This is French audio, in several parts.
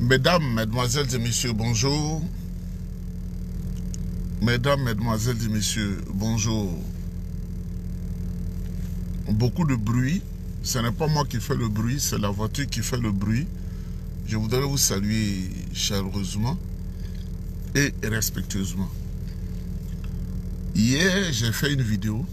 Mesdames, Mesdemoiselles et Messieurs, bonjour. Mesdames, Mesdemoiselles et Messieurs, bonjour. Beaucoup de bruit. Ce n'est pas moi qui fais le bruit, c'est la voiture qui fait le bruit. Je voudrais vous saluer chaleureusement et respectueusement. Hier, j'ai fait une vidéo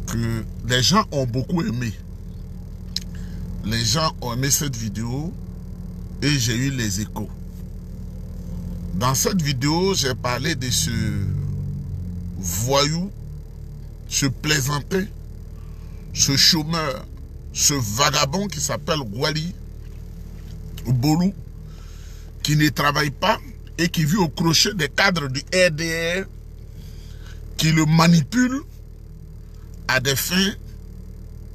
que les gens ont beaucoup aimé. Les gens ont aimé cette vidéo et j'ai eu les échos. Dans cette vidéo, j'ai parlé de ce voyou, ce plaisantin, ce chômeur, ce vagabond qui s'appelle Gwali Bolou, qui ne travaille pas et qui vit au crochet des cadres du RDR, qui le manipule à des fins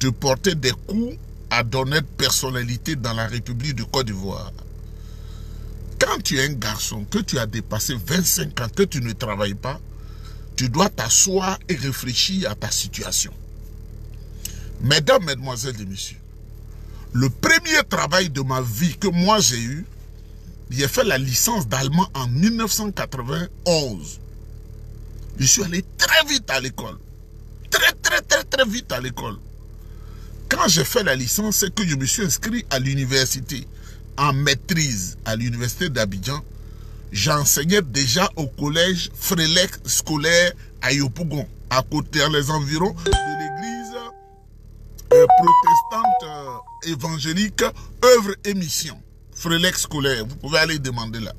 de porter des coups à d'honnêtes personnalités dans la République de Côte d'Ivoire. Quand tu es un garçon, que tu as dépassé 25 ans, que tu ne travailles pas, tu dois t'asseoir et réfléchir à ta situation. Mesdames, Mesdemoiselles et Messieurs, le premier travail de ma vie que moi j'ai eu, j'ai fait la licence d'allemand en 1991. Je suis allé très vite à l'école. Très vite à l'école. Quand j'ai fait la licence, c'est que je me suis inscrit à l'université en maîtrise à l'université d'Abidjan. J'enseignais déjà au collège Frélec scolaire à Yopougon, à côté, dans les environs de l'église protestante évangélique Œuvre et Mission. Frélec scolaire, vous pouvez aller demander là.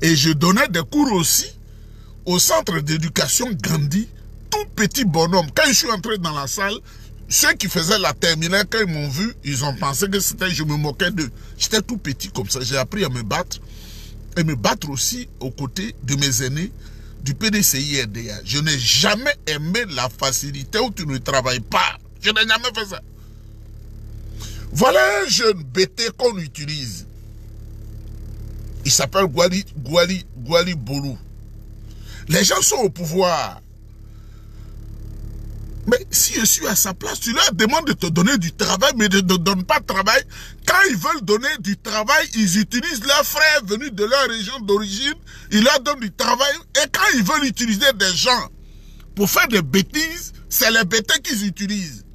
Et je donnais des cours aussi au centre d'éducation Gandhi, tout petit bonhomme. Quand je suis entré dans la salle, ceux qui faisaient la terminale, quand ils m'ont vu, ils ont pensé que c'était, je me moquais d'eux. J'étais tout petit comme ça. J'ai appris à me battre. Et me battre aussi aux côtés de mes aînés du PDCI RDA. Je n'ai jamais aimé la facilité où tu ne travailles pas. Je n'ai jamais fait ça. Voilà un jeune bêté qu'on utilise. Il s'appelle Gwali Bolou. Les gens sont au pouvoir. Mais si je suis à sa place, tu leur demandes de te donner du travail, mais de ne te donner pas de travail. Quand ils veulent donner du travail, ils utilisent leurs frères venus de leur région d'origine, ils leur donnent du travail. Et quand ils veulent utiliser des gens pour faire des bêtises, c'est les bêtises qu'ils utilisent.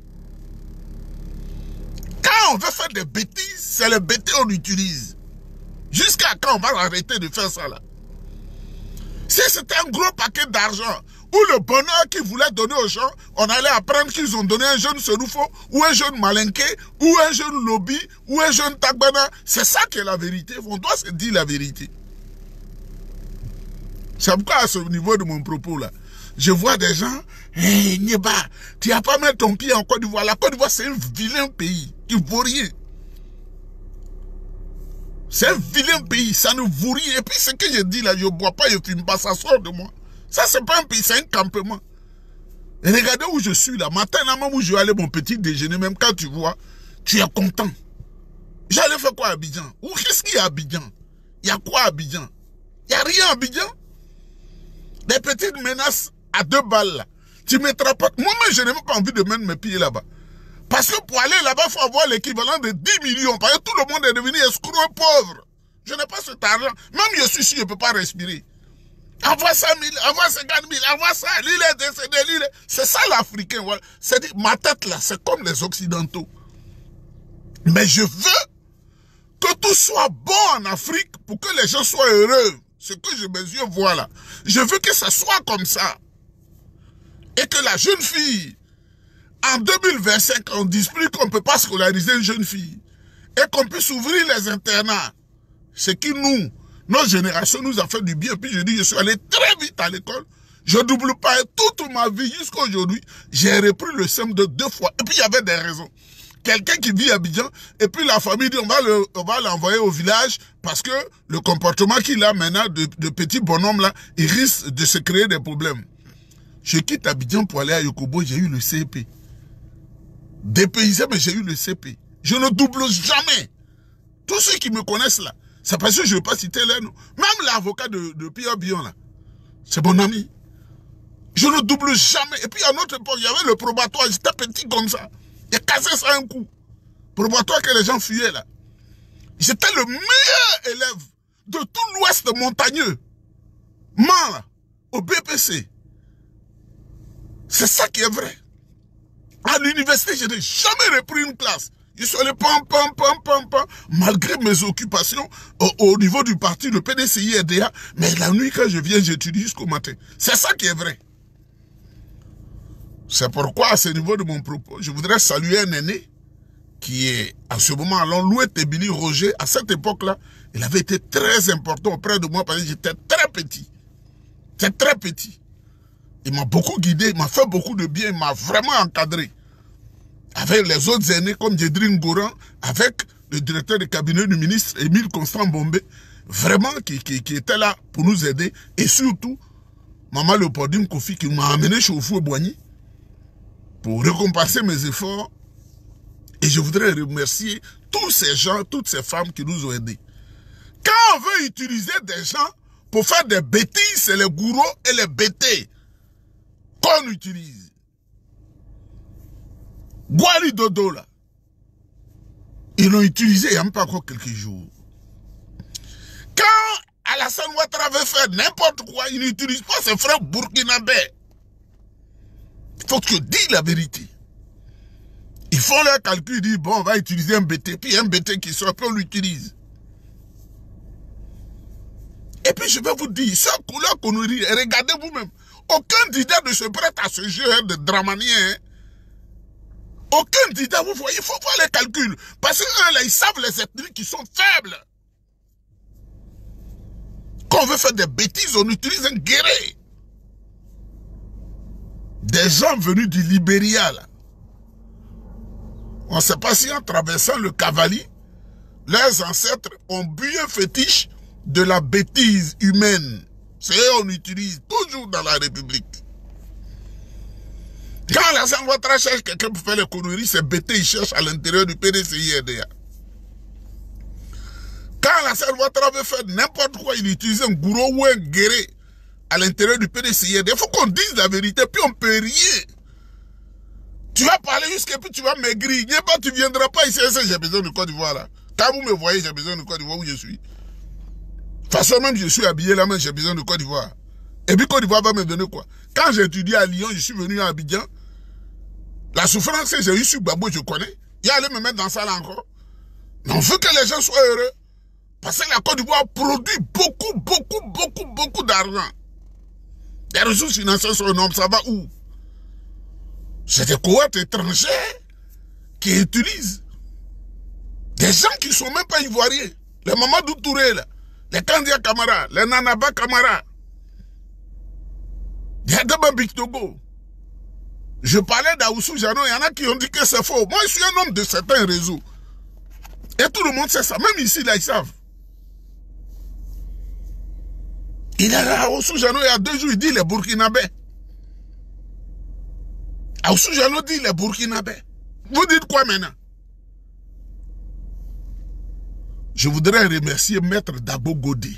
Quand on veut faire des bêtises, c'est les bêtises qu'on utilise. Jusqu'à quand on va arrêter de faire ça là? Si c'était un gros paquet d'argent, ou le bonheur qu'ils voulaient donner aux gens, on allait apprendre qu'ils ont donné un jeune Seloufo, ou un jeune Malinké, ou un jeune Lobby, ou un jeune Tagbana. C'est ça qui est la vérité. On doit se dire la vérité. C'est pourquoi à ce niveau de mon propos là, je vois des gens, hey, Nieba, tu n'as pas mis ton pied en Côte d'Ivoire. La Côte d'Ivoire c'est un vilain pays qui ne vaut rien. C'est un vilain pays, ça ne vaut rien. Et puis ce que je dis là, je ne bois pas, je ne fume pas, ça sort de moi. Ça, c'est pas un pays, c'est un campement. Et regardez où je suis là. Matin, là, même où je vais aller mon petit déjeuner, même quand tu vois, tu es content. J'allais faire quoi à Abidjan? Ou qu'est-ce qu'il y a à Abidjan? Il y a quoi à Abidjan? Il n'y a rien à Abidjan. Des petites menaces à 2 balles là. Tu mettras pas. Moi-même, je n'ai même pas envie de mettre mes pieds là-bas. Parce que pour aller là-bas, il faut avoir l'équivalent de 10 millions. Parce que tout le monde est devenu escroc pauvre. Je n'ai pas cet argent. Même je suis sûr, je ne peux pas respirer. Envoie 100 000, envoie 50 000, envoie ça, l'île est décédée, l'île est... C'est ça l'Africain, voilà. C'est-à-dire, ma tête là, c'est comme les Occidentaux. Mais je veux que tout soit bon en Afrique pour que les gens soient heureux. Ce que mes yeux voient là. Je veux que ça soit comme ça. Et que la jeune fille, en 2025, on ne dise plus qu'on ne peut pas scolariser une jeune fille. Et qu'on puisse ouvrir les internats. Ce qui nous... Notre génération nous a fait du bien. Puis je dis, je suis allé très vite à l'école. Je ne double pas. Et toute ma vie jusqu'à aujourd'hui, j'ai repris le SEM de 2 fois. Et puis il y avait des raisons. Quelqu'un qui vit à Abidjan, et puis la famille dit, on va l'envoyer au village parce que le comportement qu'il a maintenant de petit bonhomme là, il risque de se créer des problèmes. Je quitte Abidjan pour aller à Yokobo, j'ai eu le CP. Dépaysé, mais j'ai eu le CP. Je ne double jamais. Tous ceux qui me connaissent là, c'est parce que je ne vais pas citer les noms. Même l'avocat de Pierre Bion, là, c'est mon ami. Je ne double jamais. Et puis à notre époque, il y avait le probatoire, j'étais petit comme ça. Il a cassé ça un coup. Probatoire que les gens fuyaient là. J'étais le meilleur élève de tout l'ouest montagneux. Mal, au BPC. C'est ça qui est vrai. À l'université, je n'ai jamais repris une classe. Je suis allé malgré mes occupations au niveau du parti, le PDCI, RDA. Mais la nuit, quand je viens, j'étudie jusqu'au matin. C'est ça qui est vrai. C'est pourquoi, à ce niveau de mon propos, je voudrais saluer un aîné qui est, à ce moment, Loué Tébili Roger. À cette époque-là, il avait été très important auprès de moi parce que j'étais très petit. C'est très petit. Il m'a beaucoup guidé, il m'a fait beaucoup de bien, il m'a vraiment encadré. Avec les autres aînés comme Djedrine Goran, avec le directeur de cabinet du ministre Émile Constant Bombé, vraiment qui était là pour nous aider. Et surtout, Maman Léopoldine Kofi qui m'a amené chez Oufou Boigny pour récompenser mes efforts. Et je voudrais remercier tous ces gens, toutes ces femmes qui nous ont aidés. Quand on veut utiliser des gens pour faire des bêtises, c'est les gourous et les bêtés qu'on utilise. Gwali Dodo là, ils l'ont utilisé il n'y a même pas encore quelques jours. Quand Alassane Ouattara veut faire n'importe quoi, il n'utilise pas ses frères burkinabés. Il faut que je dise la vérité. Ils font leur calcul, ils disent bon, on va utiliser un BT, puis un BT qui sort, puis on l'utilise. Et puis je vais vous dire, ça couleur qu'on nous dit, regardez vous-même, aucun candidat ne se prête à ce jeu de dramanien. Aucun candidat, vous voyez, il faut voir les calculs. Parce qu'eux, là, ils savent les ethnies qui sont faibles. Quand on veut faire des bêtises, on utilise un guerrier. Des gens venus du Libéria, là. On ne sait pas si en traversant le Cavali, leurs ancêtres ont bu un fétiche de la bêtise humaine. C'est eux qu'on utilise toujours dans la République. Quand Alassane Ouattara cherche quelqu'un pour faire les conneries, c'est bêté, il cherche à l'intérieur du PDCI-RDA. Quand Alassane Ouattara veut faire n'importe quoi, il utilise un gourou ou un guéré à l'intérieur du PDCI-RDA. Il faut qu'on dise la vérité, puis on peut rien. Tu vas parler jusqu'à puis tu vas maigrir. Tu ne viendras pas ici, j'ai besoin de Côte d'Ivoire là. Quand vous me voyez, j'ai besoin de Côte d'Ivoire où je suis. De toute façon, même je suis habillé là, mais j'ai besoin de Côte d'Ivoire. Et puis Côte d'Ivoire va me donner quoi? Quand j'ai étudié à Lyon, je suis venu à Abidjan. La souffrance que j'ai eue sur Babou, je connais. Il allait me mettre dans ça là encore. Mais on veut que les gens soient heureux. Parce que la Côte d'Ivoire produit beaucoup d'argent. Les ressources financières sont énormes. Ça va où? C'est des cohortes étrangers qui utilisent des gens qui ne sont même pas ivoiriens. Les Mamadou Touré, là, les Kandia Kamara, les Nanaba Kamara. Il y a des Bambik Togo. Je parlais d'Aoussou Jano, il y en a qui ont dit que c'est faux. Moi, je suis un homme de certains réseaux. Et tout le monde sait ça. Même ici, là, ils savent. Il y a Aoussou Jano, il y a 2 jours, il dit les Burkinabés. Aoussou Jano dit les Burkinabés. Vous dites quoi maintenant? Je voudrais remercier Maître Dabo Godé.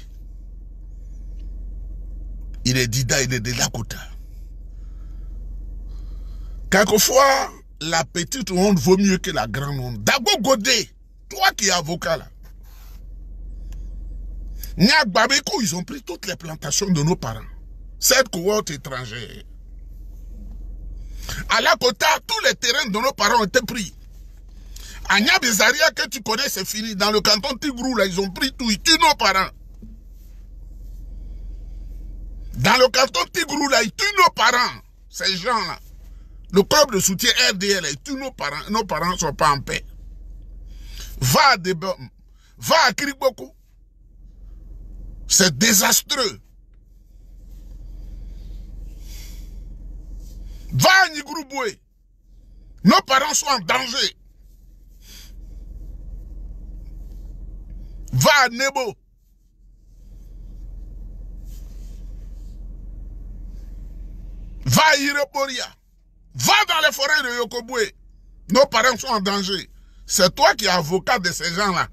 Il est Dida, il est de Lakota. Quelquefois, la petite honte vaut mieux que la grande honte. Dabo Godé, toi qui es avocat là. Niak Babeko, ils ont pris toutes les plantations de nos parents. Cette cohorte étrangère. À Lakota, tous les terrains de nos parents ont été pris. À Niabizaria, que tu connais, c'est fini. Dans le canton Tigrou, là, ils ont pris tout. Ils tuent nos parents. Dans le canton Tigrou, là, ils tuent nos parents. Ces gens-là. Le club de soutien RDL, là, ils tuent nos parents. Nos parents ne sont pas en paix. Va à Kiriboko. C'est désastreux. Va à Nigrouboué. Nos parents sont en danger. Va à Nebo. Va à Ireporia. Va dans les forêts de Yokoboué. Nos parents sont en danger. C'est toi qui es avocat de ces gens-là.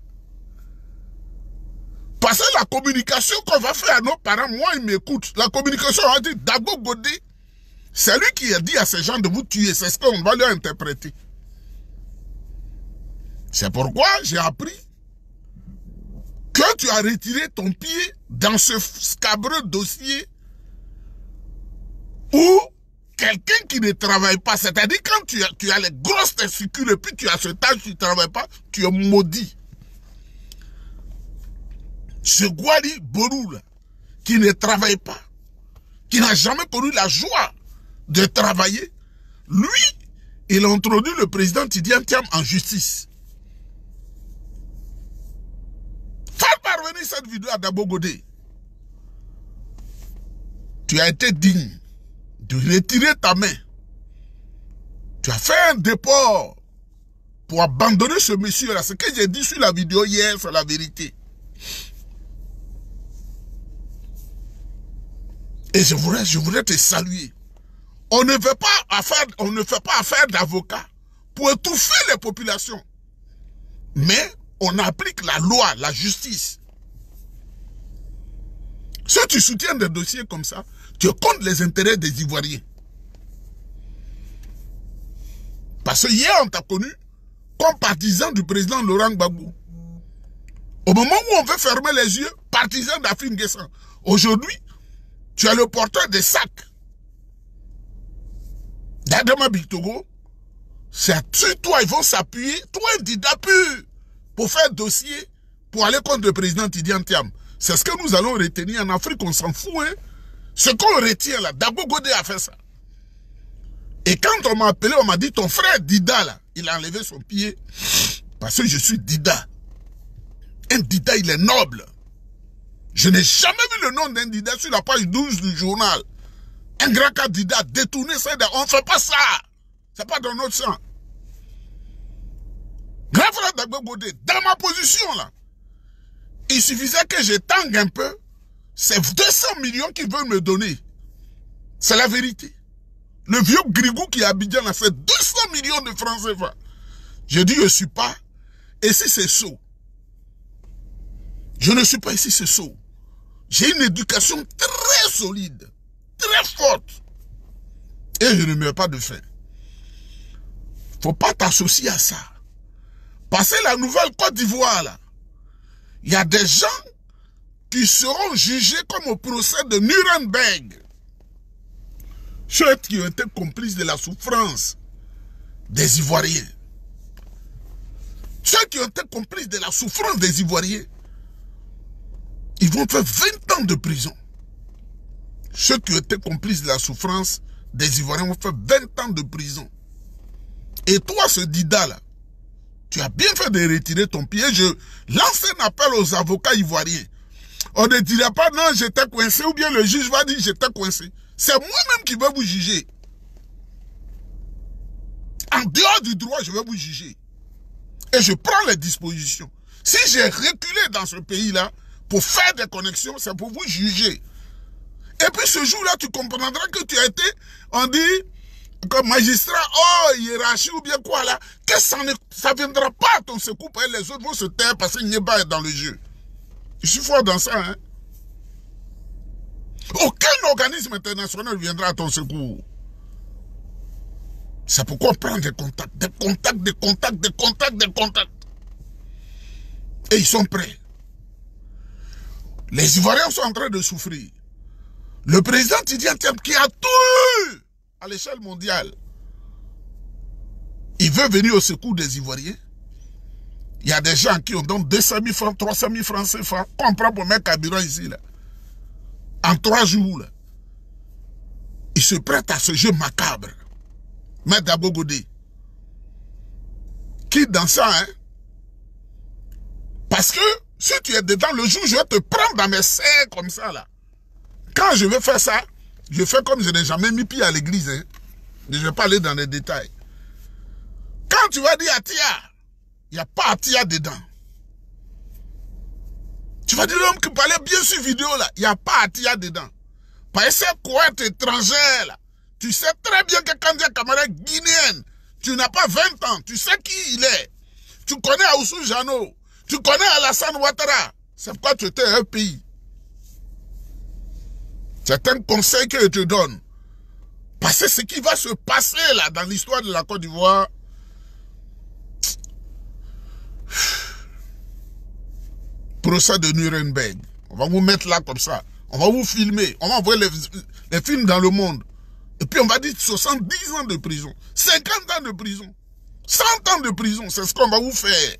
Parce que la communication qu'on va faire à nos parents, moi, ils m'écoutent. La communication, on va dire, Dabo Godé, c'est lui qui a dit à ces gens de vous tuer. C'est ce qu'on va leur interpréter. C'est pourquoi j'ai appris que tu as retiré ton pied dans ce scabreux dossier où quelqu'un qui ne travaille pas, c'est-à-dire quand tu as les grosses testicules et puis tu as ce âge, tu ne travailles pas, tu es maudit. Ce Gwali Borou là, qui ne travaille pas, qui n'a jamais connu la joie de travailler, lui, il a introduit le président Tidiane Thiam en justice. Faites parvenir cette vidéo à Dabo Godé. Tu as été digne de retirer ta main. Tu as fait un dépôt pour abandonner ce monsieur-là. Ce que j'ai dit sur la vidéo hier, c'est la vérité. Et je voudrais te saluer. On ne fait pas affaire d'avocat pour étouffer les populations. Mais on applique la loi, la justice. Si tu soutiens des dossiers comme ça, tu comptes les intérêts des Ivoiriens. Parce que hier, on t'a connu comme partisan du président Laurent Gbagbo. Au moment où on veut fermer les yeux, partisan d'Afrique Guessan. Aujourd'hui, tu es le porteur des sacs. D'Adama Bictogo, c'est sur toi, ils vont s'appuyer, toi, un Dida pur, pour faire dossier, pour aller contre le président Tidiane Thiam. C'est ce que nous allons retenir en Afrique, on s'en fout, hein. Ce qu'on retient là, Dabo Godé a fait ça. Et quand on m'a appelé, on m'a dit, ton frère Dida là, il a enlevé son pied, parce que je suis Dida. Un Dida, il est noble. Je n'ai jamais vu le nom d'un Dida sur la page 12 du journal. Un grand cas Dida détourné ça, on ne fait pas ça. C'est pas dans notre sang. Grand frère Dabo Godé, dans ma position là, il suffisait que je tangue un peu, c'est 200 millions qu'ils veulent me donner. C'est la vérité. Le vieux Grigou qui est à Abidjan a fait 200 millions de francs CFA. Je dis, je ne suis pas. Et si c'est saut. Je ne suis pas ici, c'est saut. J'ai une éducation très solide, très forte. Et je ne meurs pas de faim. Faut pas t'associer à ça. Passer la nouvelle Côte d'Ivoire, là. Il y a des gens qui seront jugés comme au procès de Nuremberg. Ceux qui ont été complices de la souffrance des Ivoiriens. Ceux qui ont été complices de la souffrance des Ivoiriens, ils vont faire 20 ans de prison. Ceux qui ont été complices de la souffrance des Ivoiriens vont faire 20 ans de prison. Et toi, ce Dida-là, tu as bien fait de retirer ton pied. Je lance un appel aux avocats ivoiriens. On ne dirait pas, non, j'étais coincé, ou bien le juge va dire, j'étais coincé. C'est moi-même qui vais vous juger. En dehors du droit, je vais vous juger. Et je prends les dispositions. Si j'ai reculé dans ce pays-là, pour faire des connexions, c'est pour vous juger. Et puis ce jour-là, tu comprendras que tu as été, on dit, comme magistrat, oh, hiérarchie ou bien quoi là, que ça ne viendra pas à ton secours, et les autres vont se taire parce qu'il n'y a pas dans le jeu. Je suis fort dans ça, hein. Aucun organisme international viendra à ton secours. C'est pourquoi on prend des contacts, des contacts, des contacts, des contacts, des contacts. Et ils sont prêts. Les Ivoiriens sont en train de souffrir. Le président Tidiane Thiam qui a tout eu à l'échelle mondiale, il veut venir au secours des Ivoiriens. Il y a des gens qui ont donc 200 000 francs, 300 000 francs CFA, qu'on prend pour mettre carburant ici, là. En 3 jours, là. Ils se prêtent à ce jeu macabre. Maître Dabo Godé. Quitte dans ça, hein. Parce que, si tu es dedans, le jour, je vais te prendre dans mes serres comme ça, là. Quand je vais faire ça, je fais comme je n'ai jamais mis pied à l'église, hein. Je ne vais pas aller dans les détails. Quand tu vas dire Atia, il n'y a pas Atia dedans. Tu vas dire l'homme qui parlait bien sur vidéo là, il n'y a pas Atia dedans. Par ces cohortes étrangères là, tu sais très bien que quand il y a camarade guinéenne, tu n'as pas 20 ans, tu sais qui il est. Tu connais Aoussou Jano, tu connais Alassane Ouattara. C'est pourquoi tu étais un pays. C'est un conseil que je te donne. Parce que ce qui va se passer là dans l'histoire de la Côte d'Ivoire, procès de Nuremberg. On va vous mettre là comme ça. On va vous filmer. On va envoyer les films dans le monde. Et puis on va dire 70 ans de prison. 50 ans de prison. 100 ans de prison. C'est ce qu'on va vous faire.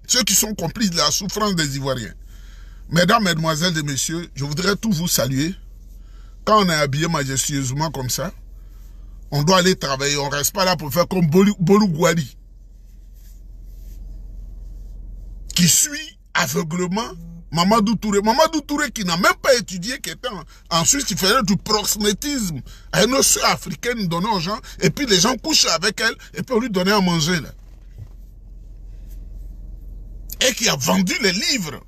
Ceux qui sont complices de la souffrance des Ivoiriens. Mesdames, mesdemoiselles et messieurs, je voudrais tous vous saluer. Quand on est habillé majestueusement comme ça, on doit aller travailler. On ne reste pas là pour faire comme Bolou Guali, qui suit aveuglement Mamadou Touré. Mamadou Touré qui n'a même pas étudié, qui était en Suisse, qui faisait du proxénétisme à une soeur africaine, donnait aux gens, et puis les gens couchaient avec elle, et puis on lui donnait à manger. Là. Et qui a vendu les livres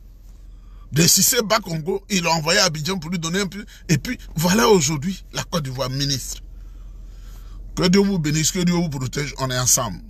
de Cissé Bakongo, il l'a envoyé à Abidjan pour lui donner un peu. Et puis, voilà aujourd'hui la Côte d'Ivoire ministre. Que Dieu vous bénisse, que Dieu vous protège, on est ensemble.